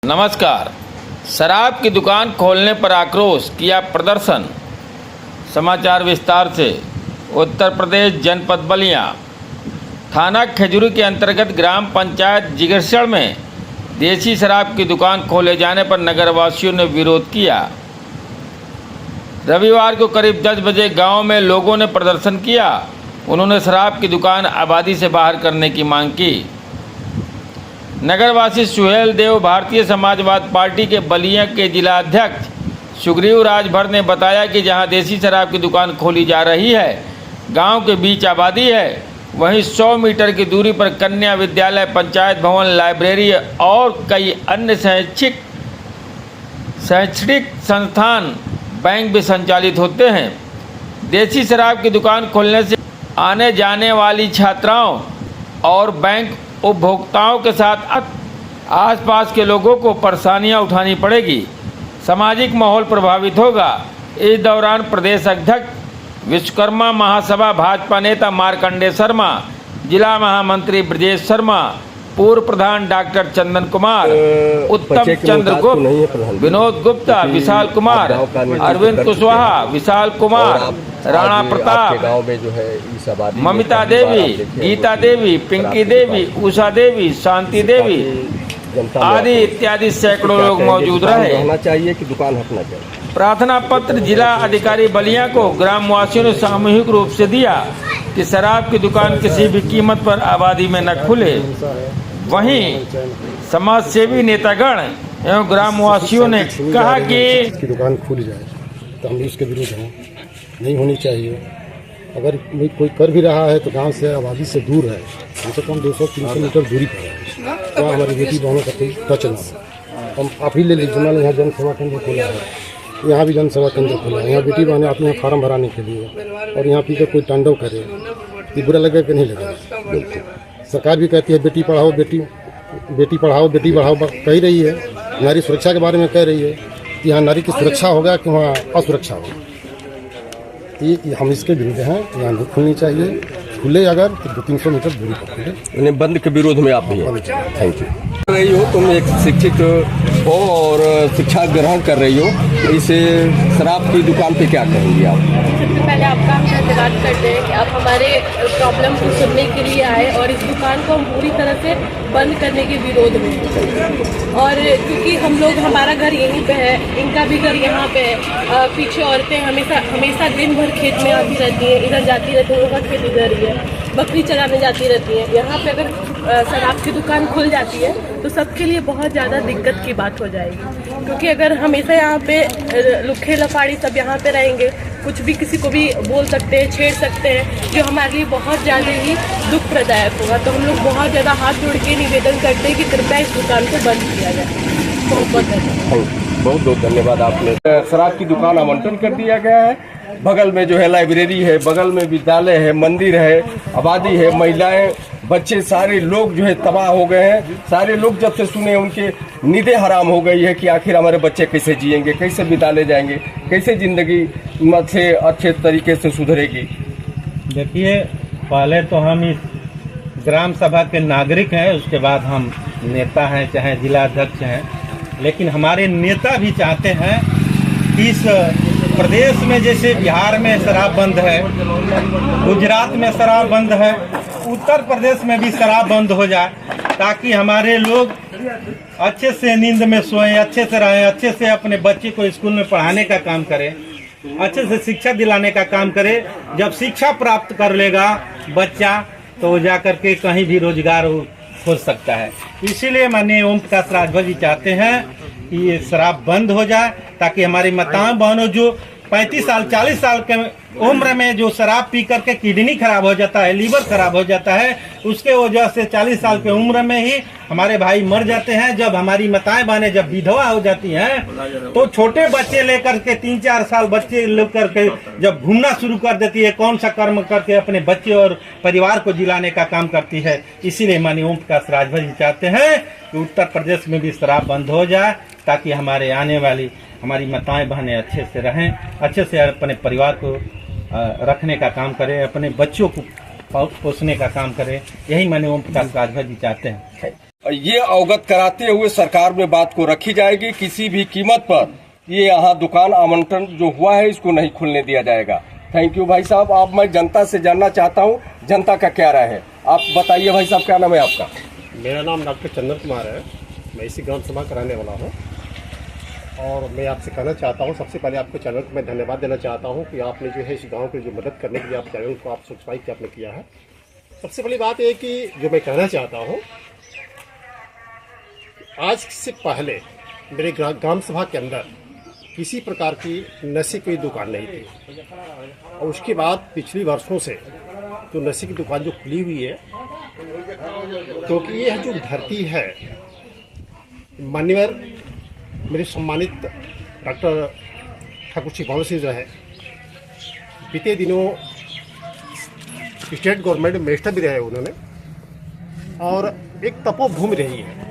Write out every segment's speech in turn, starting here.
नमस्कार। शराब की दुकान खोलने पर आक्रोश किया प्रदर्शन। समाचार विस्तार से। उत्तर प्रदेश जनपद बलिया थाना खजूरी के अंतर्गत ग्राम पंचायत जिगरसड़ में देसी शराब की दुकान खोले जाने पर नगरवासियों ने विरोध किया। रविवार को करीब 10 बजे गांव में लोगों ने प्रदर्शन किया। उन्होंने शराब की दुकान आबादी से बाहर करने की मांग की। नगरवासी सुहेल देव भारतीय समाजवाद पार्टी के बलिया के जिला अध्यक्ष सुग्रीव राजभर ने बताया कि जहां देसी शराब की दुकान खोली जा रही है, गांव के बीच आबादी है, वहीं 100 मीटर की दूरी पर कन्या विद्यालय, पंचायत भवन, लाइब्रेरी और कई अन्य शैक्षणिक संस्थान, बैंक भी संचालित होते हैं। देसी शराब की दुकान खोलने से आने जाने वाली छात्राओं और बैंक उपभोक्ताओं के साथ आसपास के लोगों को परेशानियां उठानी पड़ेगी, सामाजिक माहौल प्रभावित होगा। इस दौरान प्रदेश अध्यक्ष विश्वकर्मा महासभा भाजपा नेता मार्कंडेय शर्मा, जिला महामंत्री ब्रजेश शर्मा, पूर्व प्रधान डॉक्टर चंदन कुमार, उत्तम चंद्र गुप्त, विनोद गुप्ता, विशाल कुमार, अरविंद कुशवाहा, विशाल कुमार, राणा प्रताप, गांव में जो है ममिता देवी, गीता देवी, पिंकी देवी, उषा देवी, शांति देवी आदि इत्यादि सैकड़ों लोग मौजूद रहे। रहना चाहिए कि दुकान हटना चाहिए। प्रार्थना पत्र जिला अधिकारी बलिया को ग्रामवासियों ने सामूहिक रूप से दिया कि शराब की दुकान किसी भी कीमत पर आबादी में न खुले। वहीं समाज सेवी नेतागण एवं ग्रामवासियों ने कहा कि इसकी दुकान खुल जाए तो हम भी उसके विरुद्ध हैं, नहीं होनी चाहिए। अगर कोई कर भी रहा है तो गांव से आबादी से दूर है, कम से कम 200-300 मीटर दूरी पर है, तो हमारी बेटी बहनों का कोई टच ना हो। हम आप ही ले लीजिए, मान यहाँ जन सेवा केंद्र खोला है, यहाँ भी जन सेवा केंद्र खोला है, यहाँ बेटी बहनें आती हैं फार्म भराने के लिए, और यहाँ पी कर कोई तांडव करे, ये बुरा लगेगा कि नहीं लगेगा। सरकार भी कहती है बेटी पढ़ाओ बेटी बढ़ाओ कह रही है, नारी सुरक्षा के बारे में कह रही है कि यहाँ नारी की सुरक्षा होगा कि वहाँ असुरक्षा होगा। ये हम इसके विरुद्ध हैं, यहाँ नहीं खुलनी चाहिए। खुले अगर तो 200-300 मीटर दूरी पर खुले। बंद के विरोध में आप भी हैं। Thank you. रही हो तुम एक शिक्षित हो और शिक्षा ग्रहण कर रही हो, इसे शराब की दुकान पे क्या कहेंगी आप? सबसे पहले आपका हम धन्यवाद करते हैं कि आप हमारे प्रॉब्लम को सुनने के लिए आए और इस दुकान को हम पूरी तरह से बंद करने के विरोध में। और क्योंकि हम लोग, हमारा घर यहीं पे है, इनका भी घर यहाँ पे है, पीछे औरतें हमेशा दिन भर खेत में आती रहती हैं, इधर जाती रहती हैं, उनका खेत इधर ही है, बकरी चराने जाती रहती हैं। यहाँ पे अगर शराब की दुकान खुल जाती है तो सबके लिए बहुत ज़्यादा दिक्कत की बात हो जाएगी, क्योंकि अगर हमेशा यहाँ पे लुखे लफाड़ी सब यहाँ पे रहेंगे, कुछ भी किसी को भी बोल सकते हैं, छेड़ सकते हैं, जो हमारे लिए बहुत ज़्यादा ही दुख प्रदायक होगा। तो हम लोग बहुत ज़्यादा हाथ जोड़ के निवेदन करते हैं कि कृपया इस दुकान को बंद किया जाए। बहुत बहुत धन्यवाद। आपने शराब की दुकान आवंटन कर दिया गया है। बगल में जो है लाइब्रेरी है, बगल में विद्यालय है, मंदिर है, आबादी है, महिलाएं, बच्चे, सारे लोग जो है तबाह हो गए हैं। सारे लोग जब से सुने उनके नींदें हराम हो गई है कि आखिर हमारे बच्चे कैसे जिएंगे, कैसे विद्यालय जाएंगे, कैसे जिंदगी से अच्छे तरीके से सुधरेगी। देखिए, पहले तो हम इस ग्राम सभा के नागरिक हैं, उसके बाद हम नेता हैं, चाहे जिला अध्यक्ष हैं, लेकिन हमारे नेता भी चाहते हैं कि इस प्रदेश में जैसे बिहार में शराब बंद है, गुजरात में शराब बंद है, उत्तर प्रदेश में भी शराब बंद हो जाए, ताकि हमारे लोग अच्छे से नींद में सोएं, अच्छे से रहें, अच्छे से अपने बच्चे को स्कूल में पढ़ाने का काम करें, अच्छे से शिक्षा दिलाने का काम करें। जब शिक्षा प्राप्त कर लेगा बच्चा तो वो जा करके कहीं भी रोजगार खोज सकता है। इसीलिए माननीय ओम प्रकाश राजभर जी चाहते हैं कि ये शराब बंद हो जाए, ताकि हमारी माताएं बहनों जो 35 साल 40 साल के उम्र में जो शराब पी करके किडनी खराब हो जाता है, लीवर खराब हो जाता है, उसके वजह से 40 साल के उम्र में ही हमारे भाई मर जाते हैं। जब हमारी माताएं बहनें जब विधवा हो जाती हैं तो छोटे बच्चे लेकर के 3-4 साल बच्चे लेकर के जब घूमना शुरू कर देती है, कौन सा कर्म करके अपने बच्चे और परिवार को जिलाने का काम करती है। इसीलिए माननीय ओम प्रकाश राजभर जी चाहते हैं कि उत्तर प्रदेश में भी शराब बंद हो जाए, ताकि हमारे आने वाली हमारी माताएं बहनें अच्छे से रहें, अच्छे से अपने परिवार को रखने का काम करें, अपने बच्चों को पोसने का काम करें। यही माननीय ओम प्रकाश राजभर जी चाहते हैं। ये अवगत कराते हुए सरकार में बात को रखी जाएगी। किसी भी कीमत पर ये यहाँ दुकान आवंटन जो हुआ है इसको नहीं खुलने दिया जाएगा। थैंक यू भाई साहब। अब मैं जनता से जानना चाहता हूँ जनता का क्या राय है, आप बताइए भाई साहब, क्या नाम है आपका? मेरा नाम डॉक्टर चंदन कुमार है, मैं इसी ग्राम सभा का रहने वाला हूँ। और मैं आपसे कहना चाहता हूँ, सबसे पहले आपको चैनल को मैं धन्यवाद देना चाहता हूँ कि आपने जो है इस गांव की जो मदद करने के लिए आप चैनल को आप सब्सक्राइब किया आपने किया है। सबसे बड़ी बात यह कि जो मैं कहना चाहता हूँ, आज से पहले मेरे ग्राम सभा के अंदर किसी प्रकार की नशे की दुकान नहीं थी, और उसके बाद पिछले वर्षों से तो नशे की दुकान जो खुली हुई है, क्योंकि तो यह जो धरती है, मान्यवर मेरे सम्मानित डॉक्टर ठाकुर श्री भवन सिंह जो है बीते दिनों स्टेट गवर्नमेंट मिनिस्टर भी रहे उन्होंने, और एक तपोभूमि रही है।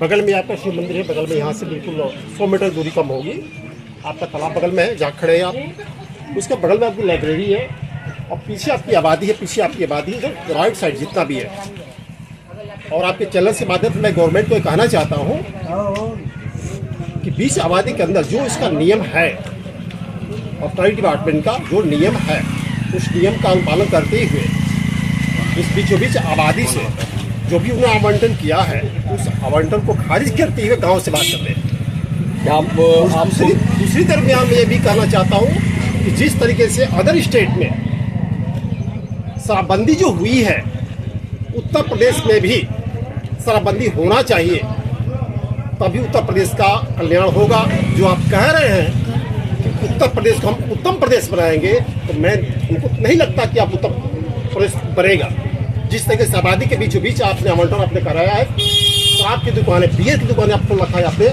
बगल में आपका शिव मंदिर है, बगल में यहाँ से बिल्कुल 100 मीटर दूरी कम होगी, आपका तालाब बगल में है जहाँ खड़े हैं आप, उसके बगल में आपकी लाइब्रेरी है, और पीछे आपकी आबादी है, पीछे आपकी आबादी है जो राइट साइड जितना भी है। और आपके चैनल से माध्यम से मैं गवर्नमेंट को कहना चाहता हूँ कि बीच आबादी के अंदर जो इसका नियम है, ऑथोरिटी डिपार्टमेंट का जो नियम है, उस नियम का अनुपालन करते हुए इस बीचों बीच आबादी से जो भी उन्होंने आवंटन किया है उस आवंटन को खारिज करते हुए गांव से बात करते हैं। आप दूसरी तरफ मैं ये भी कहना चाहता हूँ कि जिस तरीके से अदर स्टेट में शराबबंदी जो हुई है, उत्तर प्रदेश में भी शराबबंदी होना चाहिए, तभी उत्तर प्रदेश का कल्याण होगा। जो आप कह रहे हैं कि उत्तर प्रदेश को हम उत्तम प्रदेश बनाएंगे, तो मैं हमको नहीं लगता कि आप उत्तर प्रदेश बनेगा। जिस तरीके से आबादी के बीचों बीच आपने आवंटन आपने कराया है, शराब की दुकानें, बियर की दुकानें आपको रखा है आपने,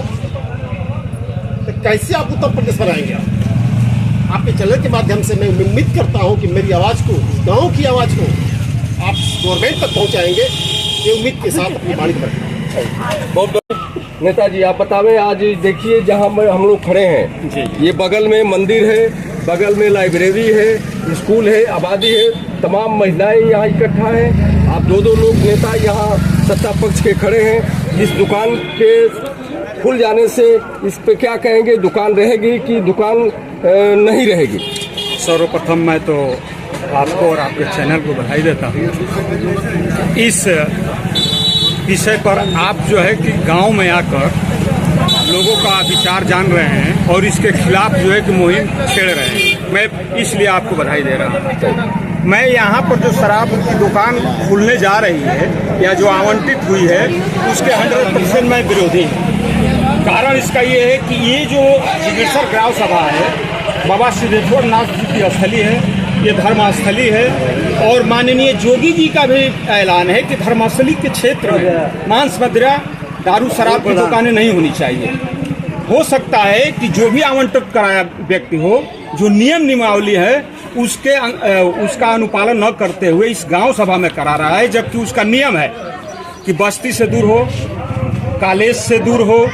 तो कैसे आप उत्तर प्रदेश बनाएंगे? आपके चैनल के माध्यम से मैं उम्मीद करता हूं कि मेरी आवाज़ को, गांव की आवाज़ को आप गवर्नमेंट तक पहुंचाएंगे, ये उम्मीद के साथ अपनी वाणी करें। नेताजी आप बतावें, आज देखिए जहाँ हम लोग खड़े हैं, ये बगल में मंदिर है, बगल में लाइब्रेरी है, स्कूल है, आबादी है, तमाम महिलाएं यहाँ इकट्ठा हैं। आप दो लोग नेता यहाँ सत्ता पक्ष के खड़े हैं। इस दुकान के खुल जाने से इस पे क्या कहेंगे? दुकान रहेगी कि दुकान नहीं रहेगी? सर्वप्रथम मैं तो आपको और आपके चैनल को बधाई देता हूँ। इस विषय पर आप जो है कि गांव में आकर लोगों का विचार जान रहे हैं और इसके खिलाफ जो है कि मुहिम छेड़ रहे हैं, मैं इसलिए आपको बधाई दे रहा हूँ। मैं यहाँ पर जो शराब की दुकान खुलने जा रही है या जो आवंटित हुई है उसके 100% मैं विरोधी हूँ। कारण इसका ये है कि ये जो जिगेश्वर ग्राम सभा है, बाबा सिद्धेश्वर नाथ जी की स्थली है, ये धर्मस्थली है, और माननीय जोगी जी का भी ऐलान है कि धर्मस्थली के क्षेत्र में मांस मदिरा दारू शराब की दुकानें नहीं होनी चाहिए। हो सकता है कि जो भी आवंटित कराया व्यक्ति हो, जो नियम नियमावली है उसका अनुपालन न करते हुए इस गांव सभा में करा रहा है, जबकि उसका नियम है कि बस्ती से दूर हो, कॉलेज से दूर हो,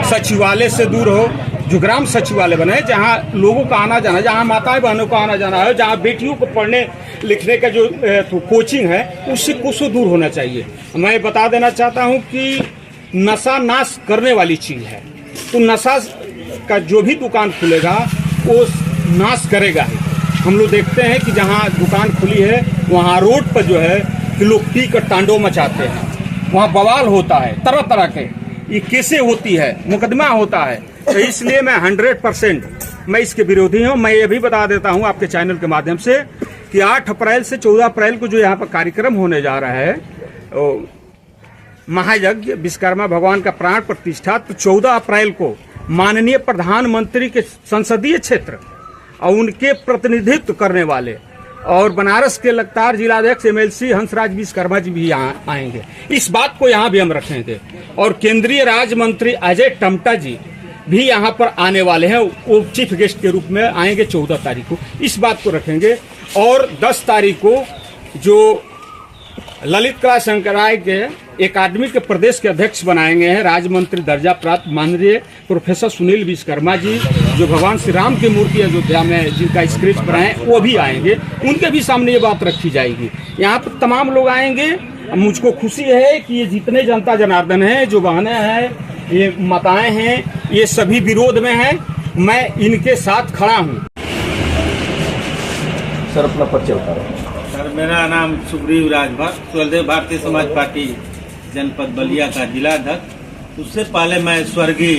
सचिवालय से दूर हो, जो ग्राम सचिवालय बने, जहाँ लोगों का आना जाना, जहाँ माताएं बहनों का आना जाना है, जहाँ बेटियों को पढ़ने लिखने का जो कोचिंग है, उससे कुछ दूर होना चाहिए। मैं बता देना चाहता हूँ कि नशा नाश करने वाली चीज़ है, तो नशा का जो भी दुकान खुलेगा वो नाश करेगा ही। हम लोग देखते हैं कि जहाँ दुकान खुली है वहाँ रोड पर जो है कि लोग पी कर तांडव मचाते हैं, वहाँ बवाल होता है, तरह तरह के ये केसें होती है, मुकदमा होता है। तो इसलिए मैं 100% मैं इसके विरोधी हूँ। मैं ये भी बता देता हूँ आपके चैनल के माध्यम से कि 8 अप्रैल से 14 अप्रैल को जो यहाँ पर कार्यक्रम होने जा रहा है, महायज्ञ विश्वकर्मा भगवान का प्राण प्रतिष्ठा, तो 14 अप्रैल को माननीय प्रधानमंत्री के संसदीय क्षेत्र और उनके प्रतिनिधित्व करने वाले और बनारस के लगातार जिलाध्यक्ष MLC हंसराज विश्वकर्मा जी भी यहाँ आएंगे। इस बात को यहाँ भी हम रखेंगे, और केंद्रीय राज्य मंत्री अजय टमटा जी भी यहाँ पर आने वाले हैं, वो चीफ गेस्ट के रूप में आएंगे 14 तारीख को। इस बात को रखेंगे। और 10 तारीख को जो ललित कला संकाय के अकादमी के प्रदेश के अध्यक्ष बनाएंगे हैं राज्य मंत्री दर्जा प्राप्त माननीय प्रोफेसर सुनील विश्वकर्मा जी, जो भगवान श्री राम की मूर्ति अयोध्या में जिनका स्क्रिप्ट बनाए, वो भी आएंगे। उनके भी सामने ये बात रखी जाएगी। यहाँ पर तमाम लोग आएंगे मुझको खुशी है कि ये जितने जनता जनार्दन हैं, जो बहनें हैं, ये माताएं हैं, ये सभी विरोध में हैं। मैं इनके साथ खड़ा हूँ। सर अपना परिचय बता रहे हैं। सर मेरा नाम सुग्रीव राजभक्त, सुहलदेव भारतीय समाज पार्टी जनपद बलिया का जिला अध्यक्ष। उससे पहले मैं स्वर्गीय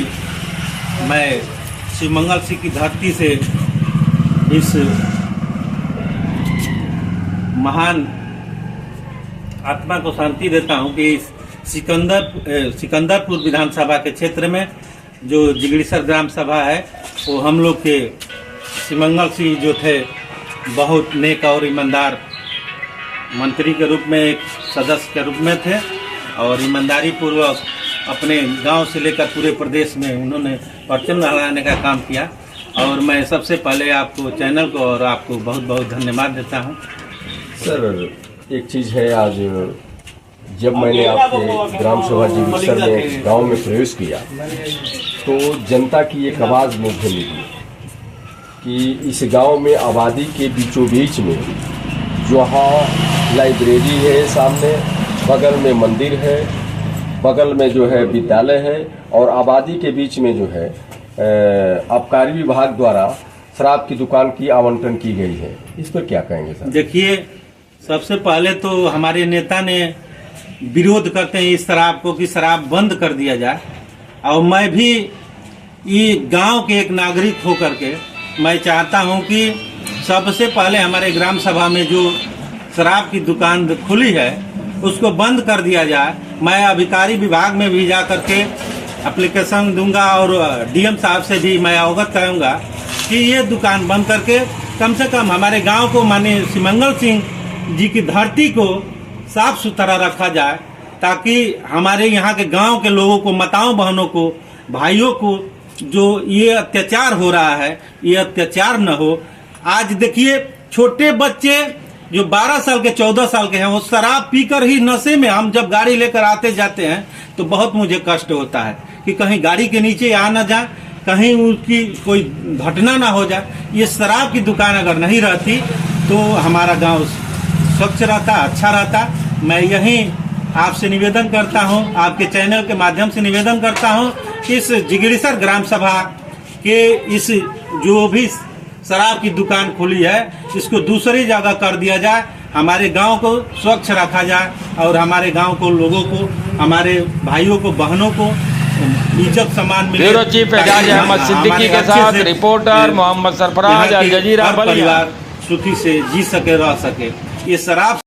शिवमंगल सिंह की धरती से इस महान आत्मा को शांति देता हूं कि इस सिकंदरपुर विधानसभा के क्षेत्र में जो जिगड़ीसर ग्राम सभा है, वो हम लोग के शिवमंगल सिंह जो थे बहुत नेक और ईमानदार मंत्री के रूप में, एक सदस्य के रूप में थे और ईमानदारी पूर्वक अपने गांव से लेकर पूरे प्रदेश में उन्होंने परचम लहराने का काम किया। और मैं सबसे पहले आपको चैनल को और आपको बहुत बहुत धन्यवाद देता हूं। सर एक चीज़ है, आज जब मैंने आपके ग्राम सभा जिगड़ीसर में गांव में प्रवेश किया तो जनता की एक आवाज़ मुझे मिली कि इस गांव में आबादी के बीचों बीच में जहाँ लाइब्रेरी है, सामने बगल में मंदिर है, बगल में जो है विद्यालय है और आबादी के बीच में जो है आबकारी विभाग द्वारा शराब की दुकान की आवंटन की गई है। इस पर क्या कहेंगे सर? देखिए, सबसे पहले तो हमारे नेता ने विरोध करते हैं इस शराब को कि शराब बंद कर दिया जाए, और मैं भी ये गांव के एक नागरिक होकर के मैं चाहता हूं कि सबसे पहले हमारे ग्राम सभा में जो शराब की दुकान खुली है उसको बंद कर दिया जाए। मैं अधिकारी विभाग में भी जा करके एप्लीकेशन दूंगा और डीएम साहब से भी मैं अवगत कराऊंगा कि ये दुकान बंद करके कम से कम हमारे गांव को, माननीय शिवमंगल सिंह जी की धरती को साफ सुथरा रखा जाए, ताकि हमारे यहाँ के गांव के लोगों को, माताओं बहनों को, भाइयों को जो ये अत्याचार हो रहा है, ये अत्याचार न हो। आज देखिए, छोटे बच्चे जो 12 साल के 14 साल के हैं, वो शराब पीकर ही नशे में, हम जब गाड़ी लेकर आते जाते हैं तो बहुत मुझे कष्ट होता है कि कहीं गाड़ी के नीचे आ ना जाए, कहीं उनकी कोई घटना ना हो जाए। ये शराब की दुकान अगर नहीं रहती तो हमारा गांव स्वच्छ रहता, अच्छा रहता। मैं यही आपसे निवेदन करता हूं, आपके चैनल के माध्यम से निवेदन करता हूं कि इस जिगड़ीसर ग्राम सभा के इस जो भी शराब की दुकान खुली है इसको दूसरी जगह कर दिया जाए, हमारे गांव को स्वच्छ रखा जाए और हमारे गांव को, लोगों को, हमारे भाइयों को, बहनों को इज्जत सम्मान मिले। ब्यूरो चीफ एजाज अहमद सिद्दीकी के साथ रिपोर्टर मोहम्मद सरफराज, अल जजीरा बलिया। परिवार सुखी से जी सके, रह सके। ये शराब